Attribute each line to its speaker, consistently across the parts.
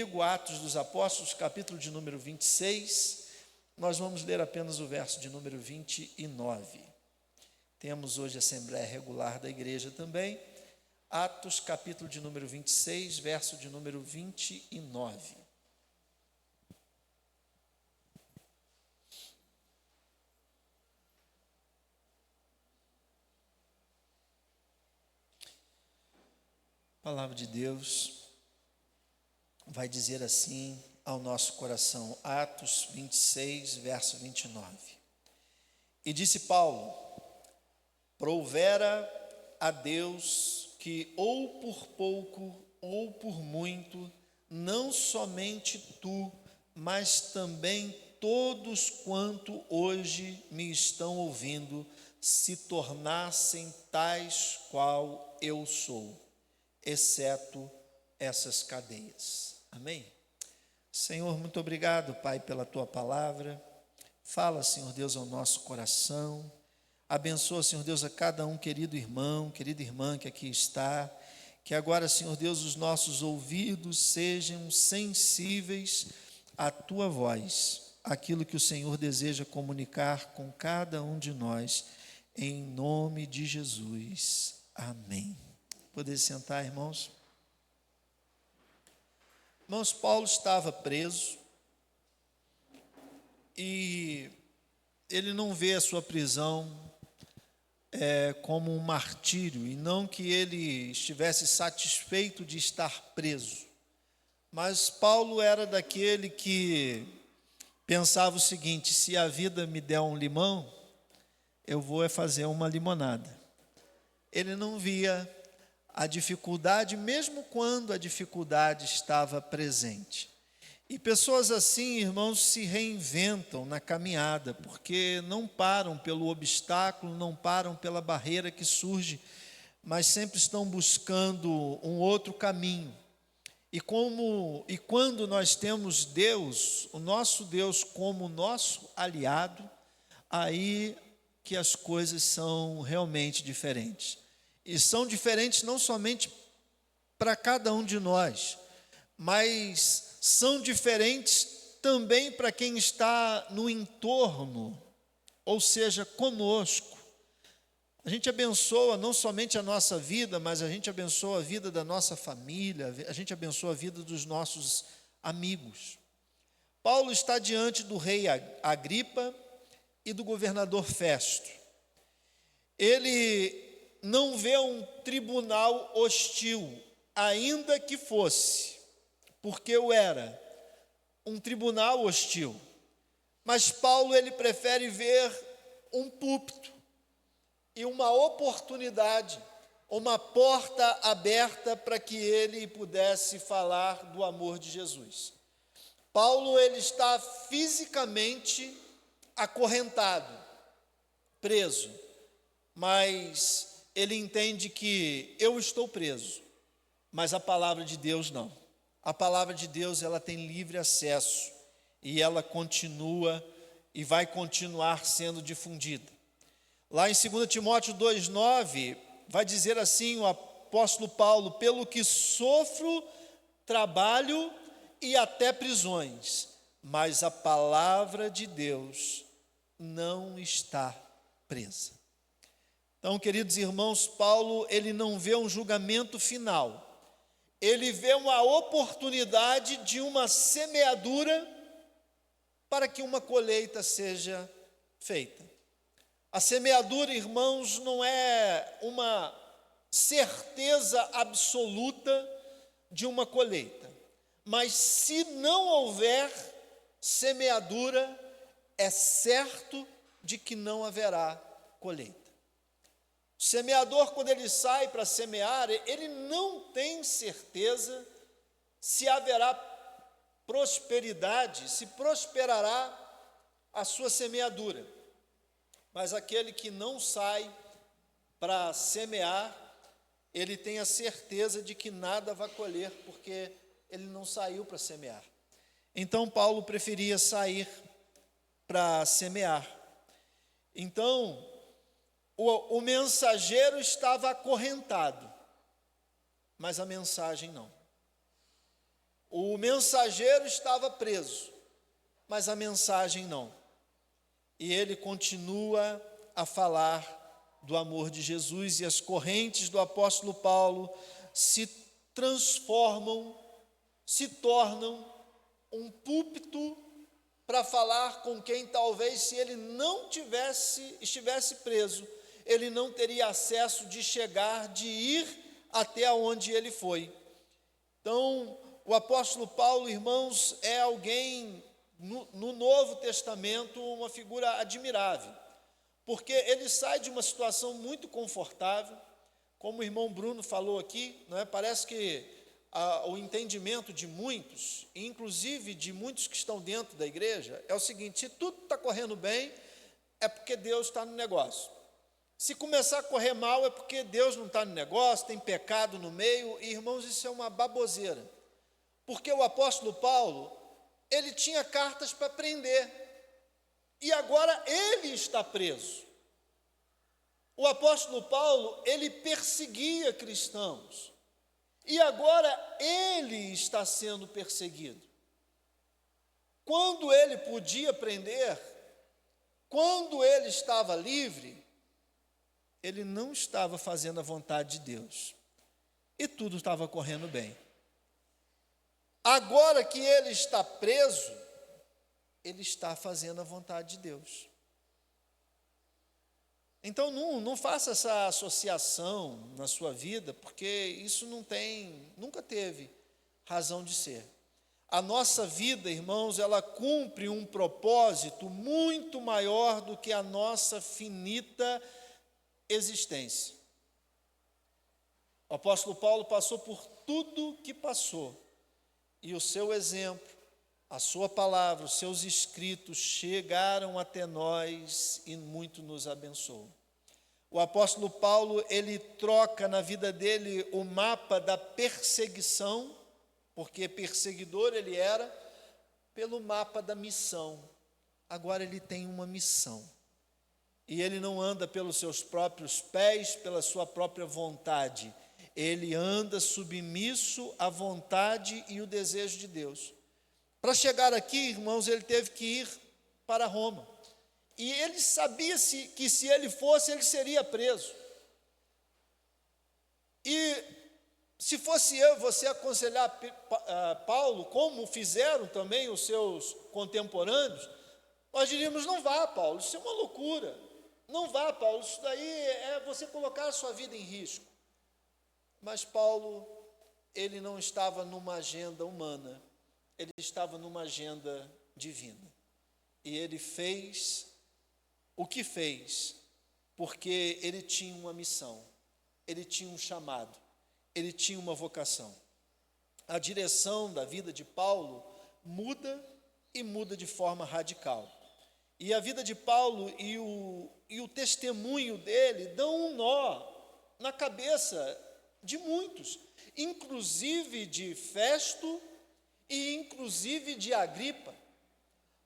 Speaker 1: Atos dos Apóstolos, capítulo de número 26, nós vamos ler apenas o verso de número 29. Temos hoje a Assembleia Regular da Igreja também. Atos, capítulo de número 26, verso de número 29. A palavra de Deus vai dizer assim ao nosso coração, Atos 26, verso 29. E disse Paulo: provera a Deus que ou por pouco ou por muito, não somente tu, mas também todos quanto hoje me estão ouvindo, se tornassem tais qual eu sou, exceto essas cadeias. Amém? Senhor, muito obrigado, Pai, pela Tua palavra. Fala, Senhor Deus, ao nosso coração. Abençoa, Senhor Deus, a cada um, querido irmão, querida irmã que aqui está. Que agora, Senhor Deus, os nossos ouvidos sejam sensíveis à Tua voz, aquilo que o Senhor deseja comunicar com cada um de nós, em nome de Jesus. Amém. Poder sentar, irmãos? Irmãos, Paulo estava preso e ele não vê a sua prisão como um martírio, e não que ele estivesse satisfeito de estar preso, mas Paulo era daquele que pensava o seguinte: se a vida me der um limão, eu vou fazer uma limonada. Ele não via a dificuldade, mesmo quando a dificuldade estava presente. E pessoas assim, irmãos, se reinventam na caminhada, porque não param pelo obstáculo, não param pela barreira que surge, mas sempre estão buscando um outro caminho. E quando nós temos Deus, o nosso Deus como nosso aliado, aí que as coisas são realmente diferentes. E são diferentes não somente para cada um de nós, mas são diferentes também para quem está no entorno, ou seja, conosco. A gente abençoa não somente a nossa vida, mas a gente abençoa a vida da nossa família, a gente abençoa a vida dos nossos amigos. Paulo está diante do rei Agripa e do governador Festo. Ele não vê um tribunal hostil, ainda que fosse, porque o era, um tribunal hostil. Mas Paulo, ele prefere ver um púlpito e uma oportunidade, uma porta aberta para que ele pudesse falar do amor de Jesus. Paulo, ele está fisicamente acorrentado, preso, mas ele entende que eu estou preso, mas a palavra de Deus não. A palavra de Deus, ela tem livre acesso e ela continua e vai continuar sendo difundida. Lá em 2 Timóteo 2,9, vai dizer assim o apóstolo Paulo: pelo que sofro, trabalho e até prisões, mas a palavra de Deus não está presa. Então, queridos irmãos, Paulo, ele não vê um julgamento final, ele vê uma oportunidade de uma semeadura para que uma colheita seja feita. A semeadura, irmãos, não é uma certeza absoluta de uma colheita, mas se não houver semeadura, é certo de que não haverá colheita. O semeador, quando ele sai para semear, ele não tem certeza se haverá prosperidade, se prosperará a sua semeadura. Mas aquele que não sai para semear, ele tem a certeza de que nada vai colher, porque ele não saiu para semear. Então, Paulo preferia sair para semear. Então, o mensageiro estava acorrentado, mas a mensagem não. O mensageiro estava preso, mas a mensagem não. E ele continua a falar do amor de Jesus, e as correntes do apóstolo Paulo se transformam, se tornam um púlpito para falar com quem talvez, se ele não estivesse preso, ele não teria acesso de chegar, de ir até onde ele foi. Então, o apóstolo Paulo, irmãos, é alguém no Novo Testamento, uma figura admirável, porque ele sai de uma situação muito confortável, como o irmão Bruno falou aqui, não é? Parece que o entendimento de muitos, inclusive de muitos que estão dentro da igreja, é o seguinte: se tudo está correndo bem, é porque Deus está no negócio. Se começar a correr mal, é porque Deus não está no negócio, tem pecado no meio. E, irmãos, isso é uma baboseira, porque o apóstolo Paulo, ele tinha cartas para prender, e agora ele está preso. O apóstolo Paulo, ele perseguia cristãos, e agora ele está sendo perseguido. Quando ele podia prender, quando ele estava livre, ele não estava fazendo a vontade de Deus, e tudo estava correndo bem. Agora que ele está preso, ele está fazendo a vontade de Deus. Então não faça essa associação na sua vida, porque isso nunca teve razão de ser. A nossa vida, irmãos, ela cumpre um propósito muito maior do que a nossa finita existência. O apóstolo Paulo passou por tudo que passou, e o seu exemplo, a sua palavra, os seus escritos chegaram até nós e muito nos abençoam. O apóstolo Paulo, ele troca na vida dele o mapa da perseguição, porque perseguidor ele era, pelo mapa da missão. Agora ele tem uma missão. E ele não anda pelos seus próprios pés, pela sua própria vontade. Ele anda submisso à vontade e o desejo de Deus. Para chegar aqui, irmãos, ele teve que ir para Roma. E ele sabia que se ele fosse, ele seria preso. E se fosse eu e você aconselhar Paulo, como fizeram também os seus contemporâneos, nós diríamos: não vá, Paulo, isso é uma loucura. Não vá, Paulo, isso daí é você colocar a sua vida em risco. Mas Paulo, ele não estava numa agenda humana, ele estava numa agenda divina. E ele fez o que fez, porque ele tinha uma missão, ele tinha um chamado, ele tinha uma vocação. A direção da vida de Paulo muda, e muda de forma radical. E a vida de Paulo e o testemunho dele dão um nó na cabeça de muitos, inclusive de Festo e inclusive de Agripa.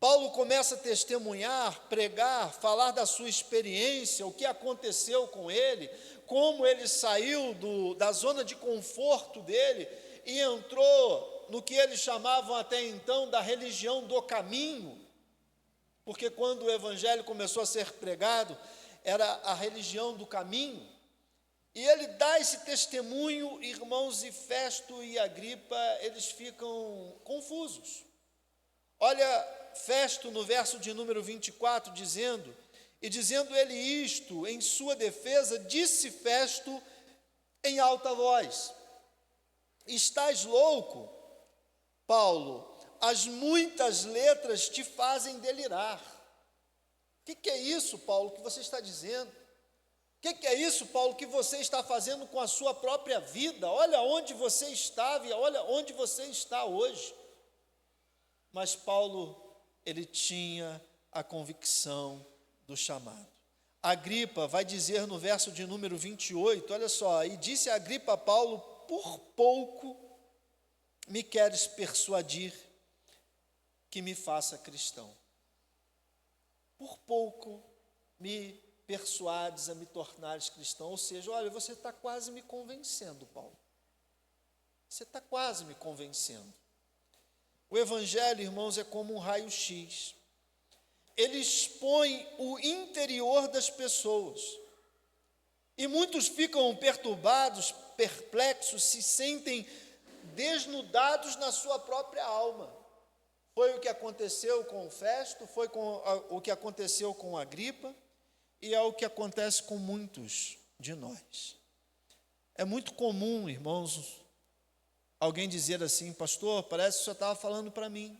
Speaker 1: Paulo começa a testemunhar, pregar, falar da sua experiência, o que aconteceu com ele, como ele saiu da zona de conforto dele e entrou no que eles chamavam até então da religião do caminho, porque quando o evangelho começou a ser pregado, era a religião do caminho. E ele dá esse testemunho, irmãos, e Festo e Agripa, eles ficam confusos. Olha Festo no verso de número 24, dizendo ele isto em sua defesa, disse Festo em alta voz: estás louco, Paulo, as muitas letras te fazem delirar. O que é isso, Paulo, que você está dizendo? O que é isso, Paulo, que você está fazendo com a sua própria vida? Olha onde você estava e olha onde você está hoje. Mas Paulo, ele tinha a convicção do chamado. Agripa vai dizer no verso de número 28, olha só: e disse Agripa a Paulo: por pouco me queres persuadir que me faça cristão. Por pouco me persuades a me tornares cristão. Ou seja, olha, você está quase me convencendo, Paulo. Você está quase me convencendo. O Evangelho, irmãos, é como um raio-x. Ele expõe o interior das pessoas. E muitos ficam perturbados, perplexos, se sentem desnudados na sua própria alma. Foi o que aconteceu com o Festo, foi o que aconteceu com Agripa, e é o que acontece com muitos de nós. É muito comum, irmãos, alguém dizer assim: pastor, parece que o senhor estava falando para mim.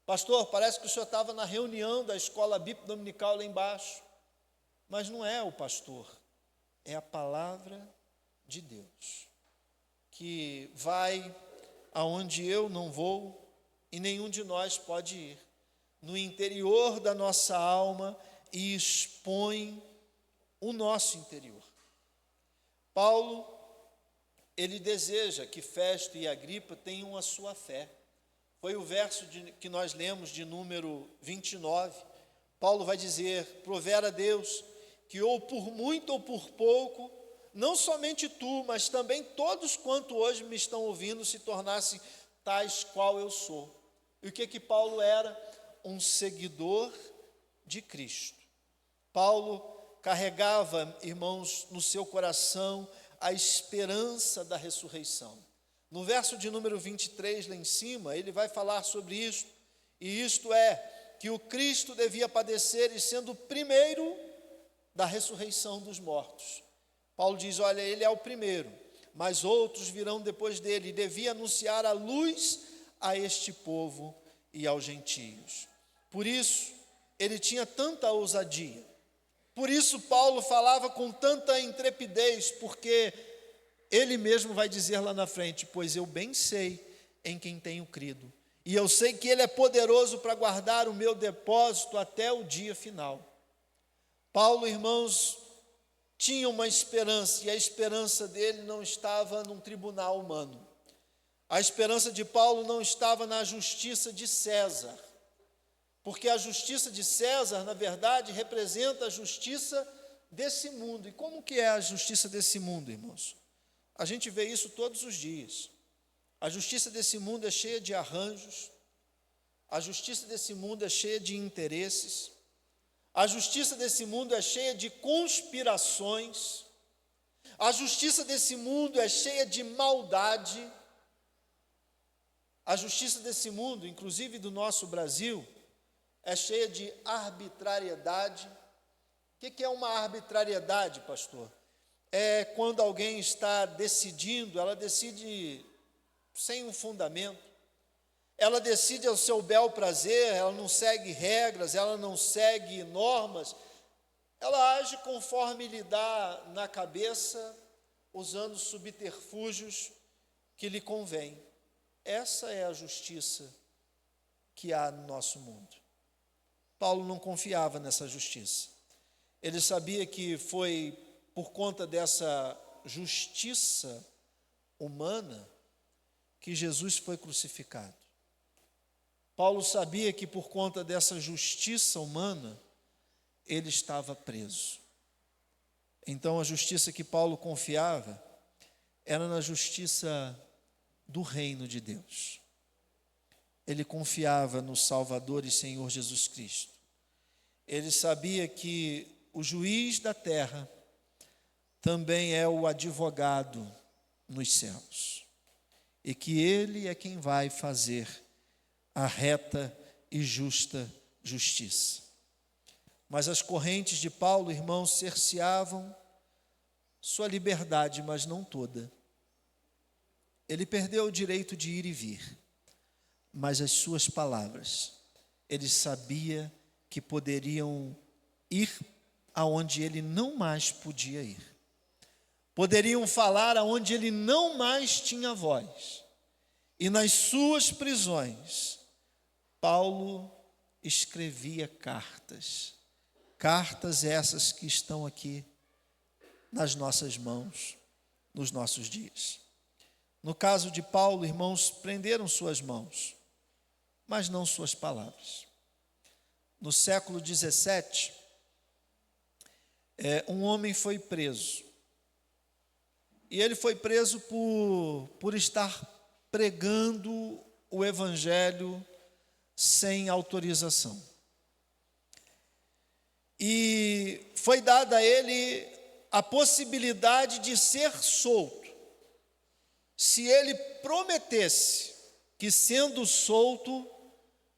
Speaker 1: Pastor, parece que o senhor estava na reunião da escola bíblica dominical lá embaixo. Mas não é o pastor, é a palavra de Deus, que vai aonde eu não vou e nenhum de nós pode ir, no interior da nossa alma, e expõe o nosso interior. Paulo, ele deseja que Festo e Agripa tenham a sua fé. Foi o verso que nós lemos de número 29. Paulo vai dizer: provera a Deus que ou por muito ou por pouco, não somente tu, mas também todos quanto hoje me estão ouvindo, se tornassem tais qual eu sou. E o que Paulo era? Um seguidor de Cristo. Paulo carregava, irmãos, no seu coração a esperança da ressurreição. No verso de número 23, lá em cima, ele vai falar sobre isto, e isto é, que o Cristo devia padecer, e sendo o primeiro da ressurreição dos mortos. Paulo diz: olha, ele é o primeiro, mas outros virão depois dele, e devia anunciar a luz a este povo e aos gentios. Por isso, ele tinha tanta ousadia, por isso Paulo falava com tanta intrepidez, porque ele mesmo vai dizer lá na frente: pois eu bem sei em quem tenho crido, e eu sei que ele é poderoso para guardar o meu depósito até o dia final. Paulo, irmãos, tinha uma esperança, e a esperança dele não estava num tribunal humano. A esperança de Paulo não estava na justiça de César, porque a justiça de César, na verdade, representa a justiça desse mundo. E como que é a justiça desse mundo, irmãos? A gente vê isso todos os dias. A justiça desse mundo é cheia de arranjos, a justiça desse mundo é cheia de interesses, a justiça desse mundo é cheia de conspirações, a justiça desse mundo é cheia de maldade. A justiça desse mundo, inclusive do nosso Brasil, é cheia de arbitrariedade. O que é uma arbitrariedade, pastor? É quando alguém está decidindo, ela decide sem um fundamento, ela decide ao seu bel prazer, ela não segue regras, ela não segue normas, ela age conforme lhe dá na cabeça, usando subterfúgios que lhe convém. Essa é a justiça que há no nosso mundo. Paulo não confiava nessa justiça. Ele sabia que foi por conta dessa justiça humana que Jesus foi crucificado. Paulo sabia que por conta dessa justiça humana, ele estava preso. Então a justiça que Paulo confiava era na justiça do reino de Deus. Ele confiava no Salvador e Senhor Jesus Cristo. Ele sabia que o juiz da terra também é o advogado nos céus, e que ele é quem vai fazer a reta e justa justiça. Mas as correntes de Paulo, irmãos, cerceavam sua liberdade, mas não toda. Ele perdeu o direito de ir e vir, mas as suas palavras, ele sabia que poderiam ir aonde ele não mais podia ir. Poderiam falar aonde ele não mais tinha voz. E nas suas prisões, Paulo escrevia cartas. Cartas essas que estão aqui nas nossas mãos, nos nossos dias. No caso de Paulo, irmãos, prenderam suas mãos, mas não suas palavras. No século 17, um homem foi preso. E ele foi preso por estar pregando o evangelho sem autorização. E foi dada a ele a possibilidade de ser solto, se ele prometesse que, sendo solto,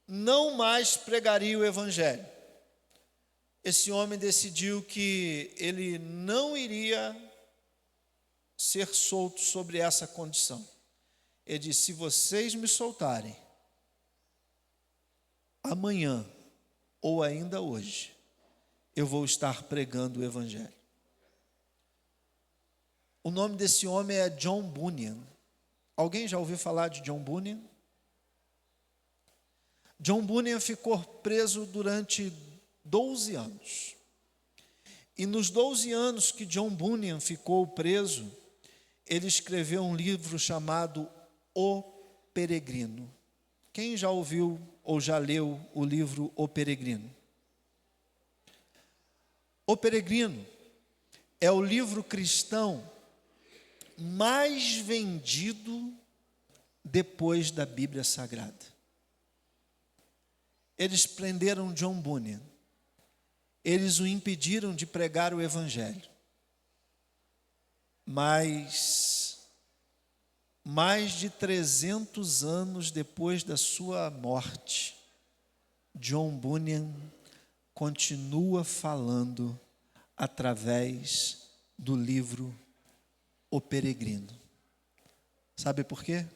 Speaker 1: não mais pregaria o evangelho. Esse homem decidiu que ele não iria ser solto sobre essa condição. Ele disse: se vocês me soltarem, amanhã ou ainda hoje, eu vou estar pregando o evangelho. O nome desse homem é John Bunyan. Alguém já ouviu falar de John Bunyan? John Bunyan ficou preso durante 12 anos. E nos 12 anos que John Bunyan ficou preso, ele escreveu um livro chamado O Peregrino. Quem já ouviu ou já leu o livro O Peregrino? O Peregrino é o livro cristão mais vendido depois da Bíblia Sagrada. Eles prenderam John Bunyan. Eles o impediram de pregar o evangelho. Mas, mais de 300 anos depois da sua morte, John Bunyan continua falando através do livro O Peregrino. Sabe por quê?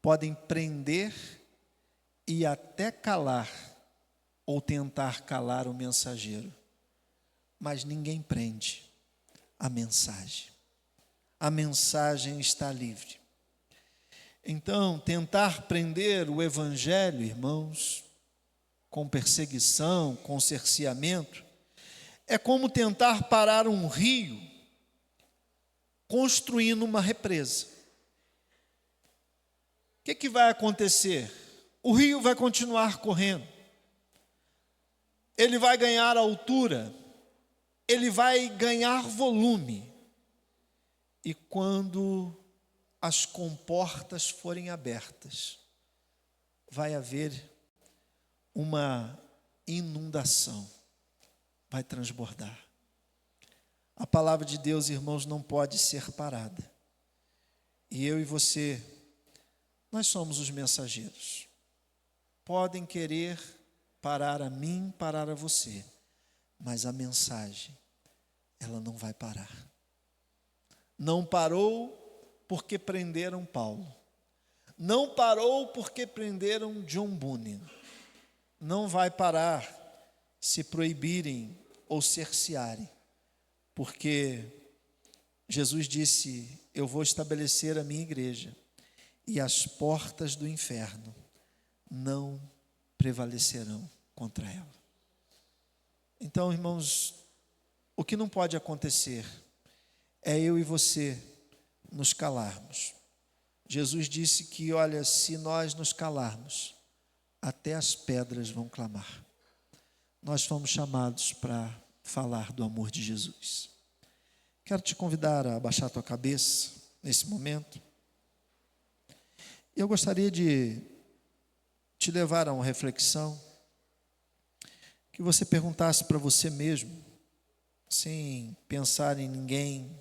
Speaker 1: Podem prender e até calar, ou tentar calar o mensageiro, mas ninguém prende a mensagem. A mensagem está livre. Então, tentar prender o evangelho, irmãos, com perseguição, com cerceamento, é como tentar parar um rio construindo uma represa. O que vai acontecer? O rio vai continuar correndo. Ele vai ganhar altura, ele vai ganhar volume. E quando as comportas forem abertas, vai haver uma inundação, vai transbordar. A palavra de Deus, irmãos, não pode ser parada. E eu e você, nós somos os mensageiros. Podem querer parar a mim, parar a você, mas a mensagem, ela não vai parar. Não parou porque prenderam Paulo. Não parou porque prenderam John Bunyan. Não vai parar se proibirem ou cercearem, porque Jesus disse: eu vou estabelecer a minha igreja e as portas do inferno não prevalecerão contra ela. Então, irmãos, o que não pode acontecer é eu e você nos calarmos. Jesus disse que, olha, se nós nos calarmos, até as pedras vão clamar. Nós fomos chamados para falar do amor de Jesus. Quero te convidar a abaixar a tua cabeça nesse momento. Eu gostaria de te levar a uma reflexão, que você perguntasse para você mesmo, sem pensar em ninguém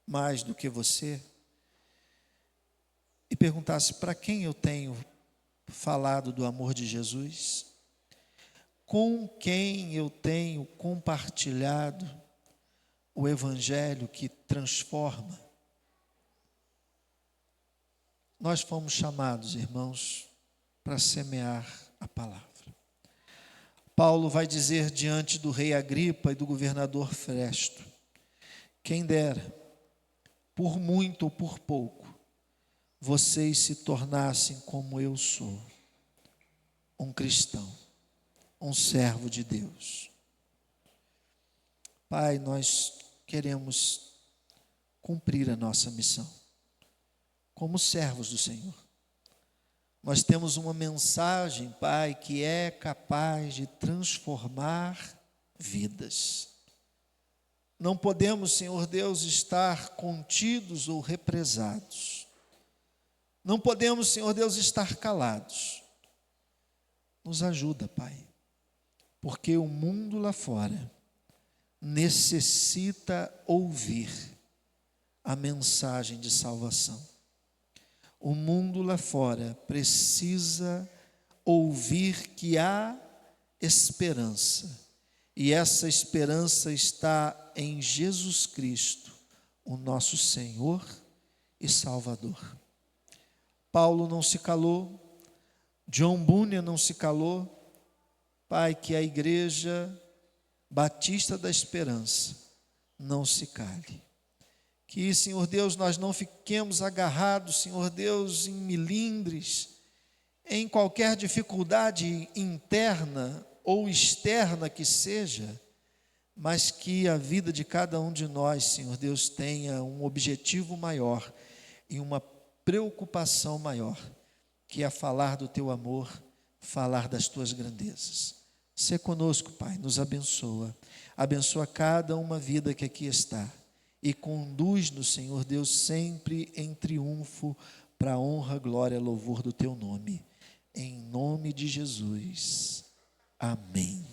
Speaker 1: mais do que você, e perguntasse: para quem eu tenho falado do amor de Jesus? Com quem eu tenho compartilhado o evangelho que transforma? Nós fomos chamados, irmãos, para semear a palavra. Paulo vai dizer diante do rei Agripa e do governador Festo: quem dera, por muito ou por pouco, vocês se tornassem como eu sou, um cristão, um servo de Deus. Pai, nós queremos cumprir a nossa missão como servos do Senhor. Nós temos uma mensagem, Pai, que é capaz de transformar vidas. Não podemos, Senhor Deus, estar contidos ou represados. Não podemos, Senhor Deus, estar calados. Nos ajuda, Pai, porque o mundo lá fora necessita ouvir a mensagem de salvação. O mundo lá fora precisa ouvir que há esperança, e essa esperança está em Jesus Cristo, o nosso Senhor e Salvador. Paulo não se calou, John Bunyan não se calou. Pai, que a Igreja Batista da Esperança não se cale. Que, Senhor Deus, nós não fiquemos agarrados, Senhor Deus, em milindres, em qualquer dificuldade interna ou externa que seja, mas que a vida de cada um de nós, Senhor Deus, tenha um objetivo maior e uma preocupação maior, que é falar do Teu amor, falar das Tuas grandezas. Sê conosco, Pai, nos abençoa. Abençoa cada uma vida que aqui está e conduz-nos, Senhor Deus, sempre em triunfo para a honra, glória, louvor do Teu nome. Em nome de Jesus. Amém.